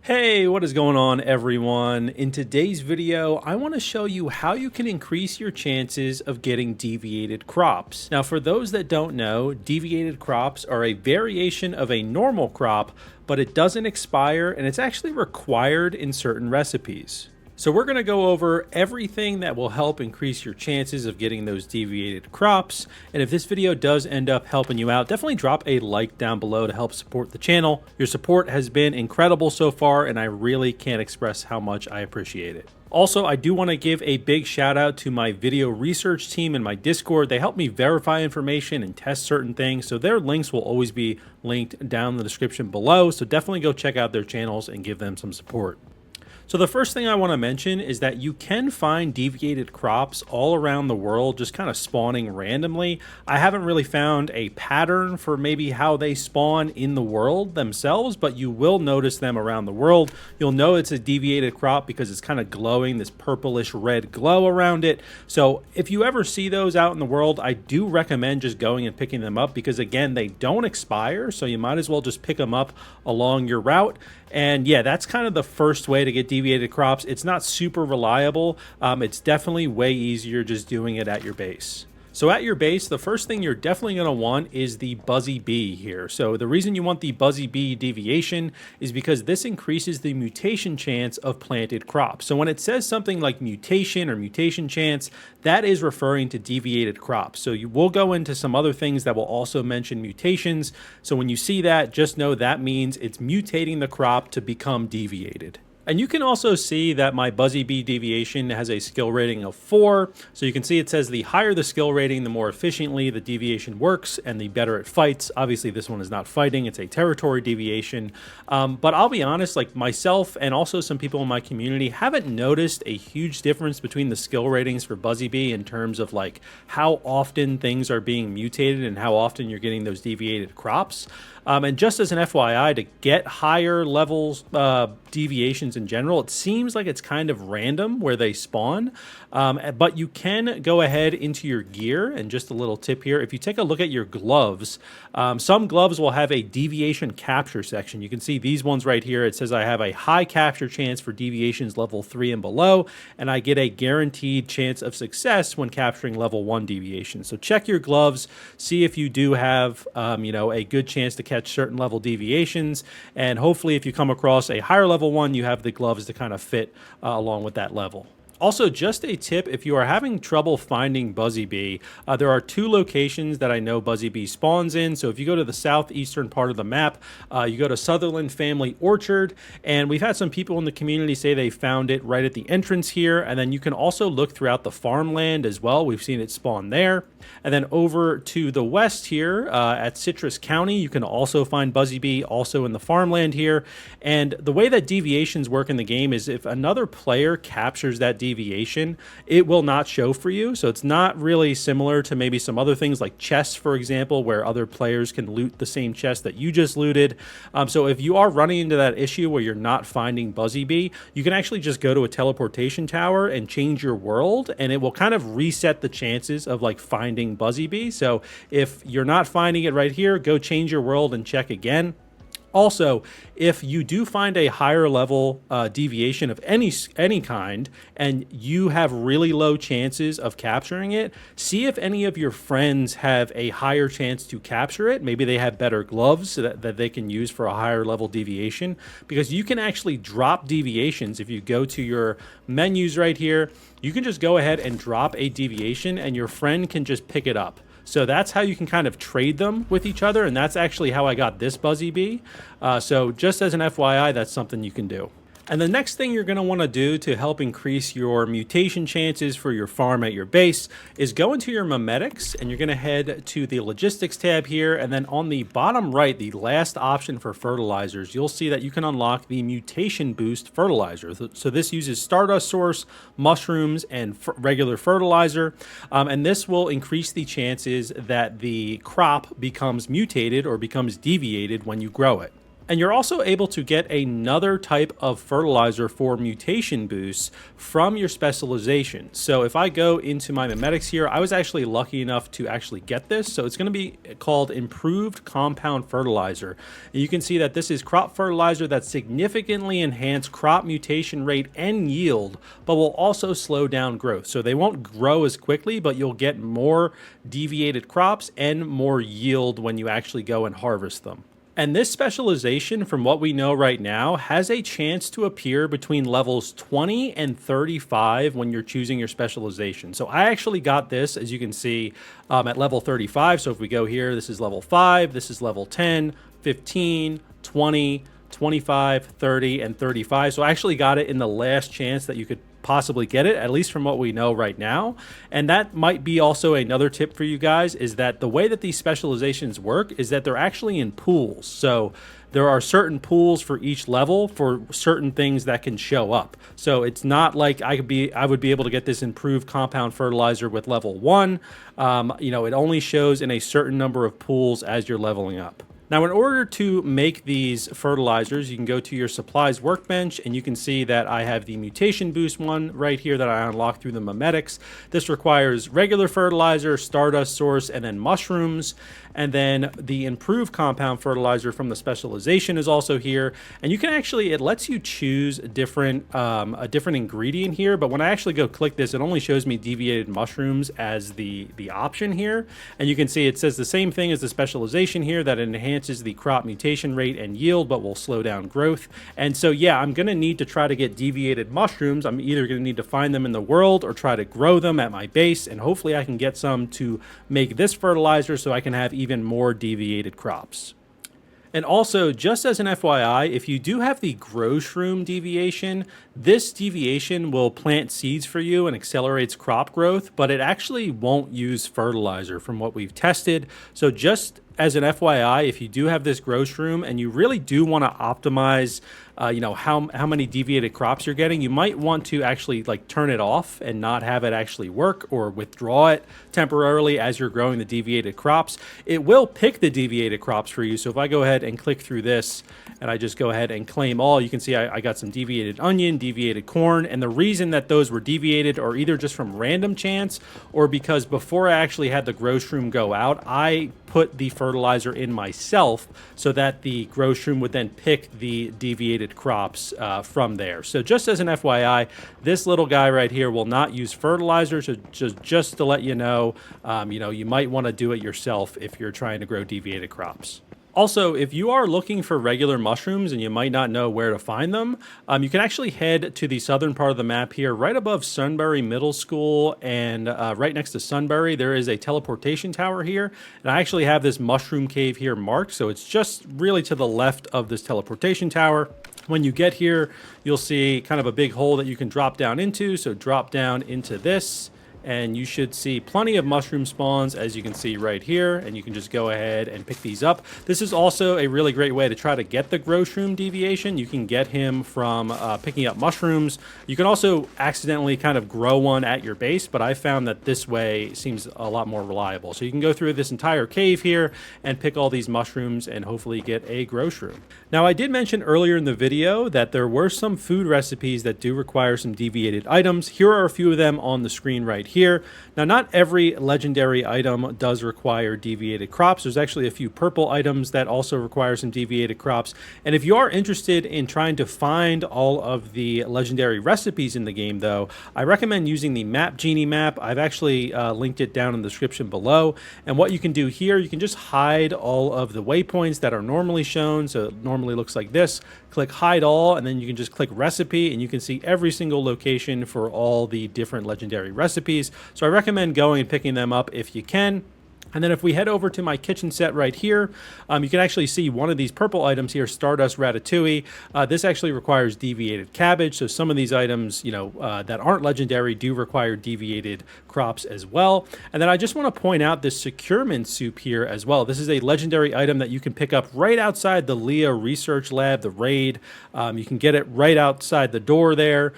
Hey, what is going on, everyone? In today's video, I want to show you how you can increase your chances of getting deviated crops. Now, for those that don't know, deviated crops are a variation of a normal crop, but it doesn't expire and it's actually required in certain recipes. So we're going to go over everything that will help increase your chances of getting those deviated crops. And if this video does end up helping you out, definitely drop a like down below to help support the channel. Your support has been incredible so far, and I really can't express how much I appreciate it. Also, I do want to give a big shout out to my video research team in my Discord. They help me verify information and test certain things, so their links will always be linked down in the description below. So definitely go check out their channels and give them some support. So the first thing I want to mention is that you can find deviated crops all around the world just kind of spawning randomly. I haven't really found a pattern for maybe how they spawn in the world themselves, but you will notice them around the world. You'll know it's a deviated crop because it's kind of glowing, this purplish red glow around it. So if you ever see those out in the world, I do recommend just going and picking them up because, again, they don't expire, so you might as well just pick them up along your route. And yeah, that's kind of the first way to get deviated crops. It's not super reliable. It's definitely way easier just doing it at your base. So at your base, the first thing you're definitely going to want is the Buzzy Bee here. So the reason you want the Buzzy Bee deviation is because this increases the mutation chance of planted crops. So when it says something like mutation or mutation chance, that is referring to deviated crops. So you will go into some other things that will also mention mutations. So when you see that, just know that means it's mutating the crop to become deviated. And you can also see that my Buzzy Bee deviation has a skill rating of 4. So you can see it says the higher the skill rating, the more efficiently the deviation works and the better it fights. Obviously, this one is not fighting. It's a territory deviation. But I'll be honest, like myself and also some people in my community haven't noticed a huge difference between the skill ratings for Buzzy Bee in terms of like how often things are being mutated and how often you're getting those deviated crops. And just as an FYI, to get higher levels deviations in general, it seems like it's kind of random where they spawn. But you can go ahead into your gear, and just a little tip here, if you take a look at your gloves, some gloves will have a deviation capture section. You can see these ones right here. It says I have a high capture chance for deviations level 3 and below, and I get a guaranteed chance of success when capturing level 1 deviation. So check your gloves, see if you do have a good chance to catch certain level deviations, and hopefully if you come across a higher level one, you have the gloves to kind of fit along with that level. Also, just a tip, if you are having trouble finding Buzzy Bee, there are 2 locations that I know Buzzy Bee spawns in. So if you go to the southeastern part of the map, you go to Sutherland Family Orchard, and we've had some people in the community say they found it right at the entrance here. And then you can also look throughout the farmland as well. We've seen it spawn there. And then over to the west here at Citrus County, you can also find Buzzy Bee also in the farmland here. And the way that deviations work in the game is if another player captures that deviation, it will not show for you. So it's not really similar to maybe some other things like chests, for example, where other players can loot the same chest that you just looted. So if you are running into that issue where you're not finding Buzzy Bee, you can actually just go to a teleportation tower and change your world, and it will kind of reset the chances of like finding Buzzy Bee. So if you're not finding it right here, go change your world and check again. Also, if you do find a higher level deviation of any kind and you have really low chances of capturing it, see if any of your friends have a higher chance to capture it. Maybe they have better gloves that they can use for a higher level deviation, because you can actually drop deviations. If you go to your menus right here, you can just go ahead and drop a deviation and your friend can just pick it up. So that's how you can kind of trade them with each other, and that's actually how I got this Buzzy Bee. So just as an FYI, that's something you can do. And the next thing you're going to want to do to help increase your mutation chances for your farm at your base is go into your memetics, and you're going to head to the logistics tab here, and then on the bottom right, the last option for fertilizers, you'll see that you can unlock the mutation boost fertilizer. So this uses stardust source, mushrooms, and regular fertilizer, and this will increase the chances that the crop becomes mutated or becomes deviated when you grow it. And you're also able to get another type of fertilizer for mutation boosts from your specialization. So if I go into my mimetics here, I was actually lucky enough to actually get this. So it's going to be called improved compound fertilizer. And you can see that this is crop fertilizer that significantly enhance crop mutation rate and yield, but will also slow down growth. So they won't grow as quickly, but you'll get more deviated crops and more yield when you actually go and harvest them. And this specialization, from what we know right now, has a chance to appear between levels 20 and 35 when you're choosing your specialization. So I actually got this, as you can see, at level 35. So if we go here, this is level 5, this is level 10, 15, 20, 25, 30, and 35. So I actually got it in the last chance that you could possibly get it, at least from what we know right now. And that might be also another tip for you guys, is that the way that these specializations work is that they're actually in pools. So there are certain pools for each level for certain things that can show up. So it's not like I would be able to get this improved compound fertilizer with level 1. You know, it only shows in a certain number of pools as you're leveling up. Now, in order to make these fertilizers, you can go to your supplies workbench, and you can see that I have the mutation boost one right here that I unlocked through the mimetics. This requires regular fertilizer, stardust source, and then mushrooms. And then the improved compound fertilizer from the specialization is also here. And you can actually, it lets you choose a different ingredient here. But when I actually go click this, it only shows me deviated mushrooms as the option here. And you can see it says the same thing as the specialization here, that it enhances the crop mutation rate and yield, but will slow down growth. And so, yeah, I'm going to need to try to get deviated mushrooms. I'm either going to need to find them in the world or try to grow them at my base. And hopefully I can get some to make this fertilizer so I can have even more deviated crops. And also, just as an FYI, if you do have the grow shroom deviation, this deviation will plant seeds for you and accelerates crop growth, but it actually won't use fertilizer from what we've tested. So just as an FYI, if you do have this grow shroom and you really do want to optimize you know, how many deviated crops you're getting, you might want to actually like turn it off and not have it actually work, or withdraw it temporarily as you're growing the deviated crops. It will pick the deviated crops for you. So if I go ahead and click through this and I just go ahead and claim all, you can see I got some deviated onion, deviated corn. And the reason that those were deviated are either just from random chance or because before I actually had the grow shroom go out, I put the fertilizer in myself so that the grow shroom would then pick the deviated crops from there. So just as an FYI, this little guy right here will not use fertilizer. So just to let you know, you might want to do it yourself if you're trying to grow deviated crops. Also, if you are looking for regular mushrooms and you might not know where to find them, you can actually head to the southern part of the map here, right above Sunbury Middle School, and right next to Sunbury, there is a teleportation tower here. And I actually have this mushroom cave here marked, so it's just really to the left of this teleportation tower. When you get here, you'll see kind of a big hole that you can drop down into. So drop down into this, and you should see plenty of mushroom spawns, as you can see right here, and you can just go ahead and pick these up. This is also a really great way to try to get the grow shroom deviation. You can get him from picking up mushrooms. You can also accidentally kind of grow one at your base, but I found that this way seems a lot more reliable. So you can go through this entire cave here and pick all these mushrooms and hopefully get a grow shroom. Now, I did mention earlier in the video that there were some food recipes that do require some deviated items. Here are a few of them on the screen right here. Now, not every legendary item does require deviated crops. There's actually a few purple items that also require some deviated crops. And if you are interested in trying to find all of the legendary recipes in the game, though, I recommend using the Map Genie map. I've actually linked it down in the description below. And what you can do here, you can just hide all of the waypoints that are normally shown. So it normally looks like this. Click hide all, and then you can just click recipe, and you can see every single location for all the different legendary recipes. So I recommend going and picking them up if you can. And then if we head over to my kitchen set right here, you can actually see one of these purple items here, Stardust Ratatouille. This actually requires deviated cabbage. So some of these items, that aren't legendary do require deviated crops as well. And then I just want to point out this securement soup here as well. This is a legendary item that you can pick up right outside the Leah Research Lab, the raid. You can get it right outside the door there.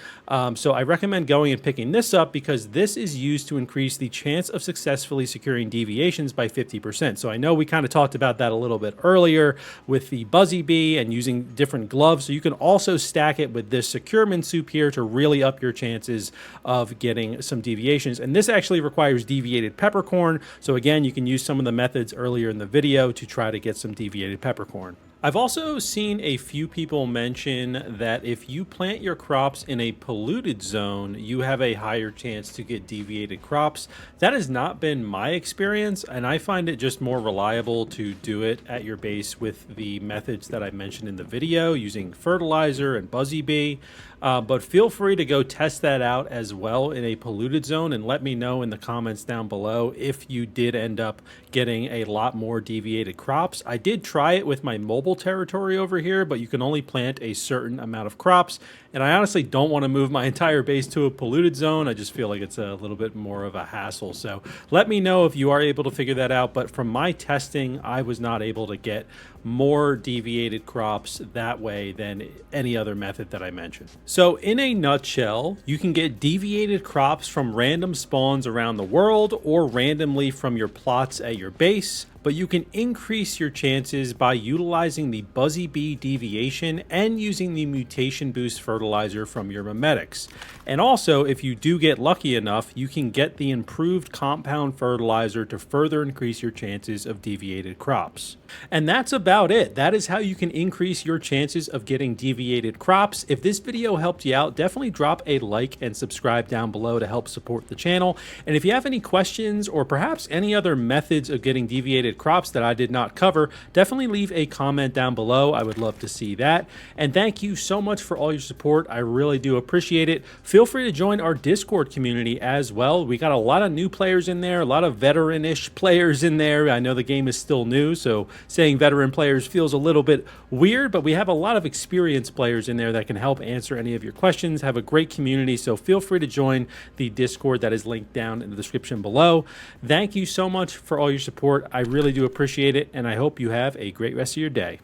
So I recommend going and picking this up because this is used to increase the chance of successfully securing deviation deviations by 50%. So I know we kind of talked about that a little bit earlier with the Buzzy Bee and using different gloves. So you can also stack it with this securement soup here to really up your chances of getting some deviations. And this actually requires deviated peppercorn. So again, you can use some of the methods earlier in the video to try to get some deviated peppercorn. I've also seen a few people mention that if you plant your crops in a polluted zone, you have a higher chance to get deviated crops. That has not been my experience, and I find it just more reliable to do it at your base with the methods that I mentioned in the video using fertilizer and Buzzy Bee. But feel free to go test that out as well in a polluted zone and let me know in the comments down below if you did end up getting a lot more deviated crops. I did try it with my mobile territory over here, but you can only plant a certain amount of crops. And I honestly don't want to move my entire base to a polluted zone. I just feel like it's a little bit more of a hassle. So let me know if you are able to figure that out. But from my testing, I was not able to get more deviated crops that way than any other method that I mentioned. So in a nutshell, you can get deviated crops from random spawns around the world or randomly from your plots at your base, but you can increase your chances by utilizing the Buzzy Bee deviation and using the mutation boost fertilizer from your mimetics. And also, if you do get lucky enough, you can get the improved compound fertilizer to further increase your chances of deviated crops. And that's about it. That is how you can increase your chances of getting deviated crops. If this video helped you out, definitely drop a like and subscribe down below to help support the channel. And if you have any questions or perhaps any other methods of getting deviated crops that I did not cover, definitely leave a comment down below. I would love to see that. And thank you so much for all your support. I really do appreciate it. Feel free to join our Discord community as well. We got a lot of new players in there, a lot of veteran-ish players in there. I know the game is still new, so saying veteran players feels a little bit weird, but we have a lot of experienced players in there that can help answer any of your questions. Have a great community, so feel free to join the Discord that is linked down in the description below. Thank you so much for all your support. I really do appreciate it, and I hope you have a great rest of your day.